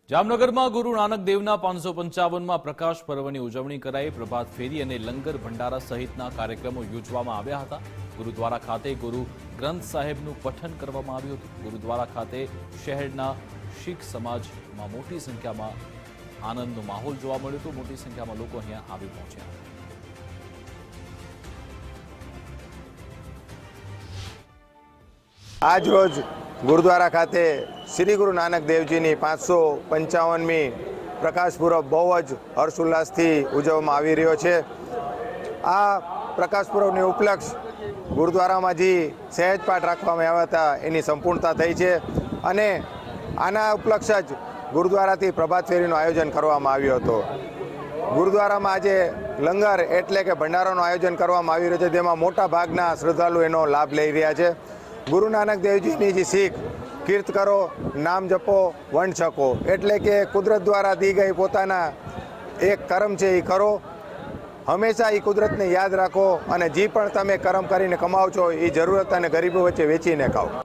જામનગરમાં ગુરુ નાનક દેવના 555માં પ્રકાશ પર્વની ઉજવણી કરાઈ। પ્રભાત ફેરી અને લંગર ભંડારા સહિતના કાર્યક્રમો યોજવામાં આવ્યા હતા। ગુરુદ્વારા ખાતે ગુરુ ગ્રંથ સાહેબનું પઠન કરવામાં આવ્યું હતું। ગુરુદ્વારા ખાતે શહેરના શીખ સમાજમાં મોટી સંખ્યામાં આનંદનો માહોલ જોવા મળ્યો હતો। મોટી સંખ્યામાં લોકો અહીંયા આવી પહોંચ્યા। આજ રોજ ગુરુદ્વારા ખાતે શ્રી ગુરુ નાનક દેવજીની 555મી પ્રકાશ પૂર્વ બહુ જ હર્ષોલ્લાસથી ઉજવવામાં આવી રહ્યો છે। આ પ્રકાશ પૂર્વની ઉપલક્ષ ગુરુદ્વારામાં જે સહેજ પાઠ રાખવામાં આવ્યા હતા એની સંપૂર્ણતા થઈ છે અને આના ઉપલક્ષ જ ગુરુદ્વારાથી પ્રભાત ફેરીનું આયોજન કરવામાં આવ્યું હતું। ગુરુદ્વારામાં આજે લંગર એટલે કે ભંડારાનું આયોજન કરવામાં આવી રહ્યું છે, જેમાં મોટા ભાગના શ્રદ્ધાળુ એનો લાભ લઈ રહ્યા છે। ગુરુ નાનક દેવજીની જે શીખ કીર્ત કરો, નામ જપો, વંડ છકો, એટલે કે કુદરત દ્વારા દી ગઈ પોતાના એક કર્મ છે એ કરો। હંમેશા એ કુદરતને યાદ રાખો અને જે પણ તમે કર્મ કરીને કમાવો છો એ જરૂરત અને ગરીબો વચ્ચે વેચીને ખાઓ।